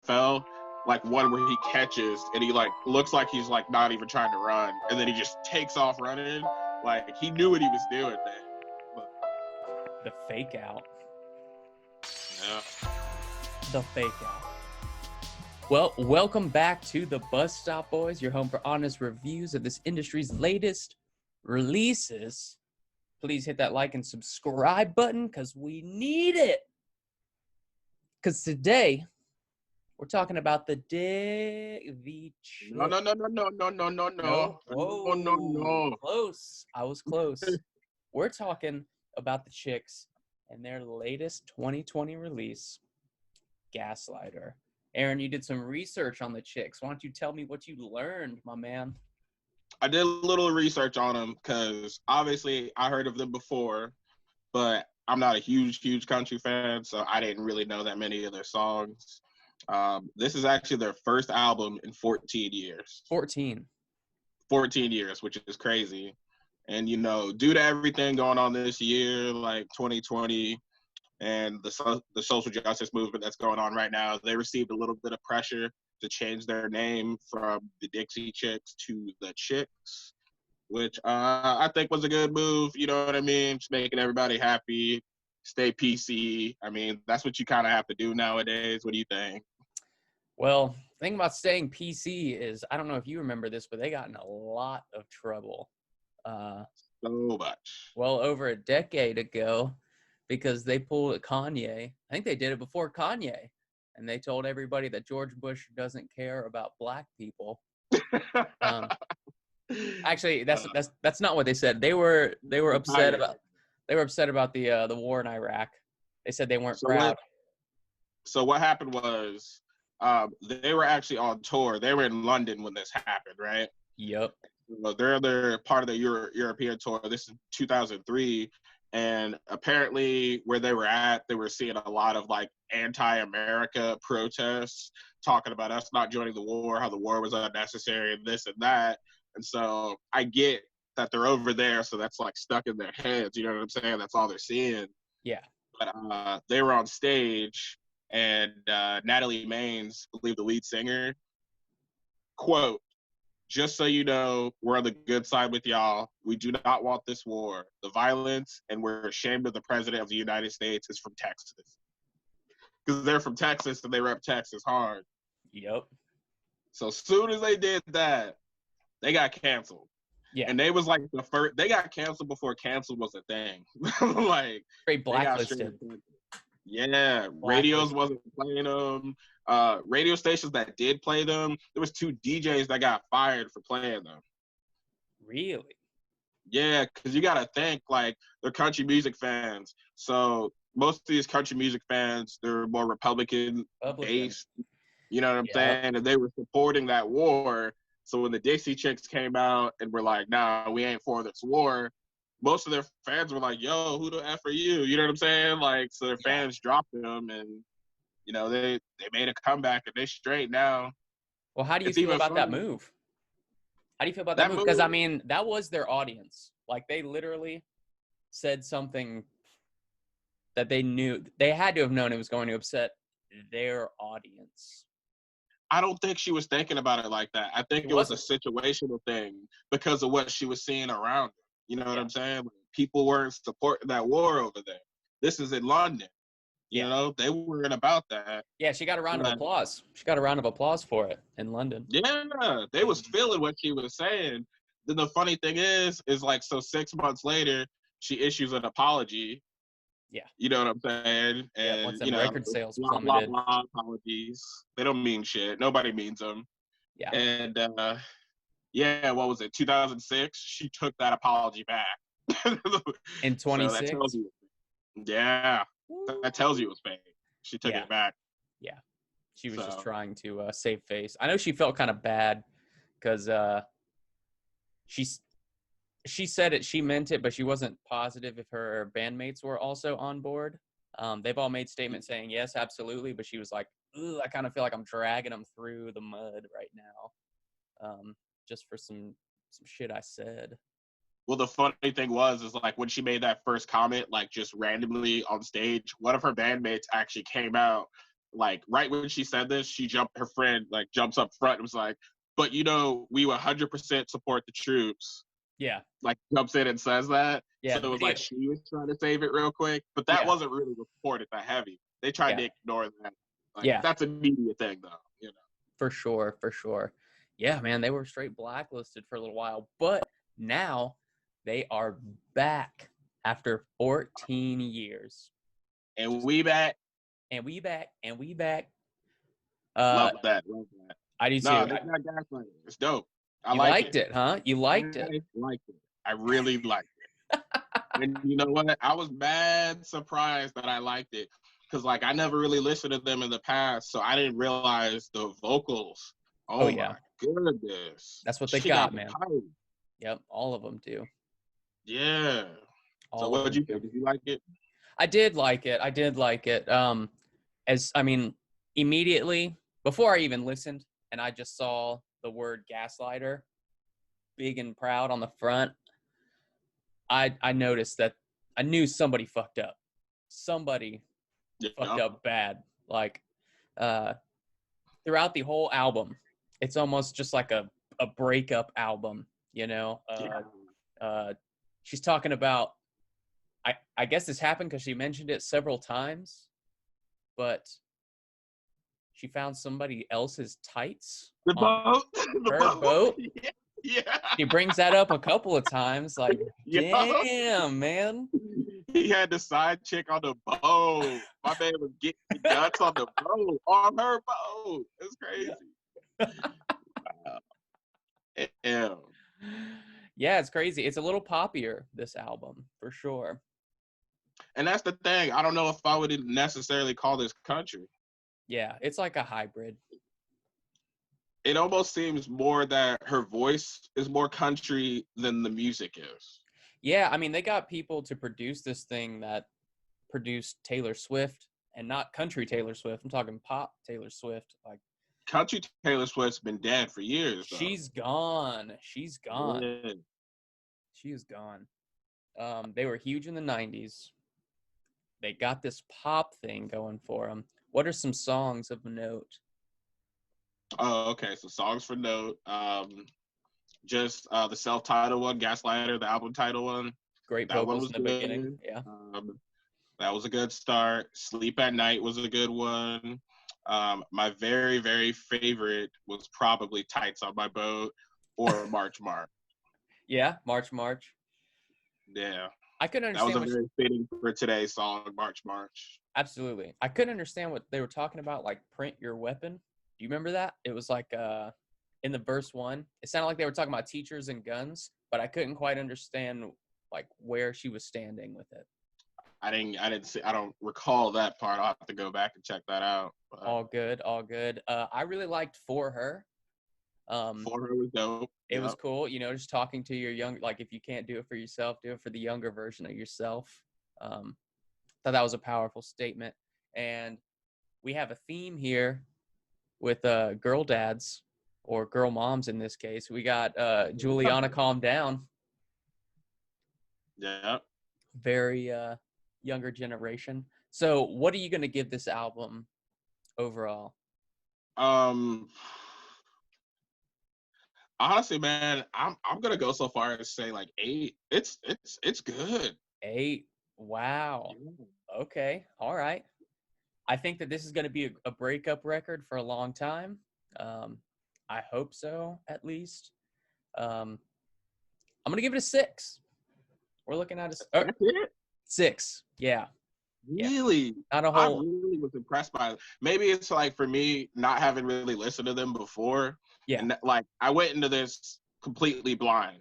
NFL, like one where he catches and he like looks like he's like not even trying to run, and then he just takes off running. Like he knew what he was doing, man. But, The fake out. yeah. The fake out. Well, welcome back to the Bus Stop Boys, your home for honest reviews of this industry's latest releases. Please hit that like and subscribe button because we need it. Because today, we're talking about the Chick. No. Whoa. Close. I was close. We're talking about the Chicks and their latest 2020 release, Gaslighter. Aaron, you did some research on the Chicks. Why don't you tell me what you learned, my man? I did a little research on them because obviously I heard of them before, but I'm not a huge country fan, so I didn't really know that many of their songs. This is actually their first album in 14 years. 14 years, which is crazy. And, you know, due to everything going on this year, like 2020, and the social justice movement that's going on right now, they received a little bit of pressure to change their name from the Dixie Chicks to the Chicks, which I think was a good move. You know what I mean? Just making everybody happy, stay PC. I mean, that's what you kind of have to do nowadays. What do you think? Well, the thing about staying PC is, I don't know if you remember this, but they got in a lot of trouble. So much. Well, over a decade ago, because they pulled a Kanye. I think they did it before Kanye. And they told everybody that George Bush doesn't care about black people. Actually, that's not what they said. They were upset about the war in Iraq. They said they weren't proud. So what happened was they were actually on tour. They were in London when this happened, right? Yep. So they're part of the European tour. This is 2003. And apparently where they were at, they were seeing a lot of like anti-America protests, talking about us not joining the war, how the war was unnecessary and this and that. And so I get that they're over there, so that's like stuck in their heads. You know what I'm saying? That's all they're seeing. Yeah. But they were on stage, and Natalie Maines, I believe the lead singer, quote, "Just so you know, we're on the good side with y'all. We do not want this war, the violence, and we're ashamed of the president of the United States is from Texas." Because they're from Texas and they rep Texas hard. Yep. So as soon as they did that, they got canceled. Yeah. And they was like the first, they got canceled before canceled was a thing. Like, straight blacklisted. Yeah, radios wasn't playing them. Radio stations that did play them, there was 2 DJs that got fired for playing them. Really? Yeah, because you gotta think, like, they're country music fans. So most of these country music fans, they're more Republican based. You know what I'm saying? And they were supporting that war. So when the Dixie Chicks came out and were like, "Nah, we ain't for this war," most of their fans were like, "Yo, who the F are you?" You know what I'm saying? Like, so their fans dropped them, and you know they made a comeback, and they straight now. Well, how do you feel about that move? How do you feel about that move? Because I mean, that was their audience. Like, they literally said something that they knew, they had to have known it was going to upset their audience. I don't think she was thinking about it like that. I think it was a situational thing because of what she was seeing around her. You know what I'm saying? Like, people weren't supporting that war over there. This is in London. You know, they weren't about that. Yeah, she got a round of applause. She got a round of applause for it in London. Yeah, they was feeling what she was saying. Then the funny thing is like, so 6 months later, she issues an apology. Yeah. You know what I'm saying? And, once you know, record sales blah, plummeted. blah, blah, apologies. They don't mean shit. Nobody means them. Yeah. And, what was it, 2006? She took that apology back. In 26? So that tells you it was fake. She took it back. Yeah. She was just trying to save face. I know she felt kind of bad because she said it, she meant it, but she wasn't positive if her bandmates were also on board. They've all made statements saying, yes, absolutely. But she was like, I kind of feel like I'm dragging them through the mud right now. Just for some shit I said. Well, the funny thing is like when she made that first comment, like just randomly on stage, one of her bandmates actually came out like right when she said this, her friend like jumps up front and was like, but we 100% support the troops. Yeah. Like jumps in and says that. Yeah. So it was like she was trying to save it real quick, but that wasn't really reported that heavy. They tried to ignore that. Like that's a media thing though, For sure, for sure. Yeah, man, they were straight blacklisted for a little while, but now they are back after 14 years. And we back. And we back. And we back. Love that. I do too. No, it's not Gaslighter. It's dope. I liked it, huh? You liked it. I liked it. I really liked it. And you know what? I was mad surprised that I liked it. Because, like, I never really listened to them in the past, so I didn't realize the vocals. Oh yeah. My goodness. That's what they got, man. Yep, all of them do. Yeah. So what did you think? Did you like it? I did like it. Immediately, before I even listened, and I just saw the word Gaslighter big and proud on the front, I noticed that I knew somebody fucked up. Somebody fucked up bad. Like, throughout the whole album, it's almost just like a breakup album, She's talking about, I guess this happened because she mentioned it several times, but she found somebody else's tights. The boat? Her boat? Yeah. She brings that up a couple of times. Like, damn, man. He had the side chick on the boat. My man was getting nuts on the boat, on her boat. It's crazy. Wow. Damn. Yeah, it's crazy. It's a little poppier, this album, for sure. And that's the thing. I don't know if I would necessarily call this country. Yeah, it's like a hybrid. It almost seems more that her voice is more country than the music is. Yeah, I mean, they got people to produce this thing that produced Taylor Swift, and not country Taylor Swift. I'm talking pop Taylor Swift. Like, country Taylor Swift's been dead for years, though. She's gone. Yeah. She is gone. They were huge in the 90s. They got this pop thing going for them. What are some songs of note? Oh, okay. So songs for note. Just the self-titled one, Gaslighter, the album title one. Great vocals in the beginning. Yeah. That was a good start. Sleep at Night was a good one. My very, very favorite was probably Tights on My Boat or March March. Yeah, March March. Yeah. I couldn't understand. That was a very fitting for today's song, March March. Absolutely. I couldn't understand what they were talking about, like print your weapon. Do you remember that? It was like in the verse 1, it sounded like they were talking about teachers and guns, but I couldn't quite understand like where she was standing with it. I don't recall that part. I'll have to go back and check that out. But all good. I really liked For Her. For Her was dope. It was cool, just talking to your young, like, if you can't do it for yourself, do it for the younger version of yourself. Thought that was a powerful statement. And we have a theme here with girl dads, or girl moms in this case. We got Juliana Calm Down. Yeah. Very younger generation. So what are you going to give this album overall? Honestly, man, I'm gonna go so far as to say like 8. It's good. 8. Wow. Yeah. Okay. All right. I think that this is going to be a breakup record for a long time. I hope so, at least. I'm going to give it a 6. We're looking at That's it? 6. Yeah. Really? Not a whole. I really was impressed by it. Maybe it's like for me, not having really listened to them before. Yeah. And like I went into this completely blind.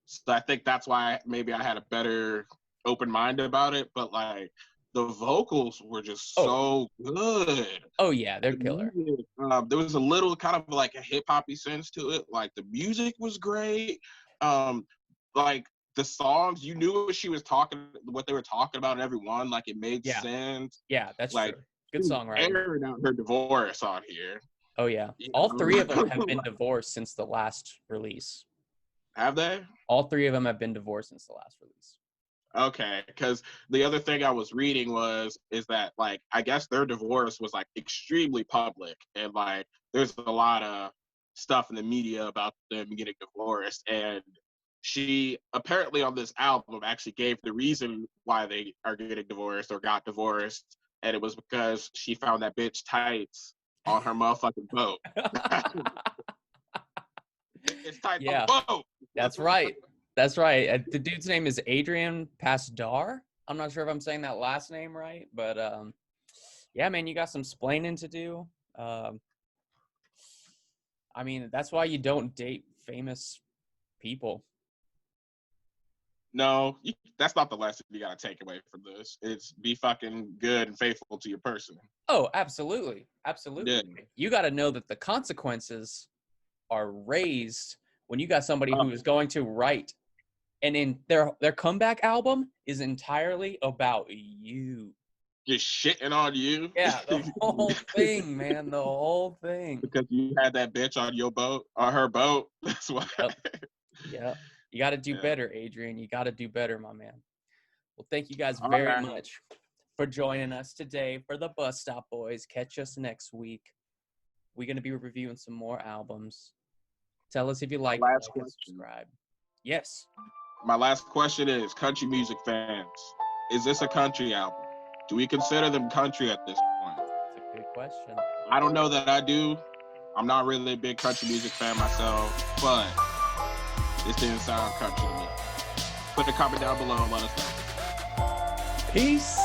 So I think that's why maybe I had a better open mind about it. But like the vocals were just so good. Oh yeah, they're killer. There was a little kind of like a hip hoppy sense to it. Like the music was great. Like the songs, you knew what they were talking about in every one. Like it made sense. Yeah, that's like, true. Good songwriting. Airing out her divorce on here. Oh yeah, all 3 of them have been divorced since the last release. Have they? All 3 of them have been divorced since the last release. Okay, because the other thing I was reading is that like I guess their divorce was like extremely public, and like there's a lot of stuff in the media about them getting divorced, and she apparently on this album actually gave the reason why they are getting divorced or got divorced, and it was because she found that bitch tights on her motherfucking boat. It's tight on Yeah, the boat. that's right. That's right. The dude's name is Adrian Pasdar. I'm not sure if I'm saying that last name right, but yeah, man, you got some splaining to do. I mean, that's why you don't date famous people. No, that's not the lesson you gotta take away from this. It's be fucking good and faithful to your person. Oh, absolutely. Absolutely. Yeah. You got to know that the consequences are raised when you got somebody Oh. who is going to write, and in their comeback album is entirely about you. Just shitting on you. Yeah, the whole thing, man, the whole thing. Because you had that bitch on your boat, on her boat. That's why. Yep. You got to do Yeah. better, Adrian. You got to do better, my man. Well, thank you guys All very right. much for joining us today for the Bus Stop Boys. Catch us next week. We're going to be reviewing some more albums. Tell us if you like it, and subscribe. Yes. My last question is, country music fans, is this a country album? Do we consider them country at this point? That's a good question. I don't know that I do. I'm not really a big country music fan myself, but this didn't sound country to me. Put a comment down below and let us know. Peace.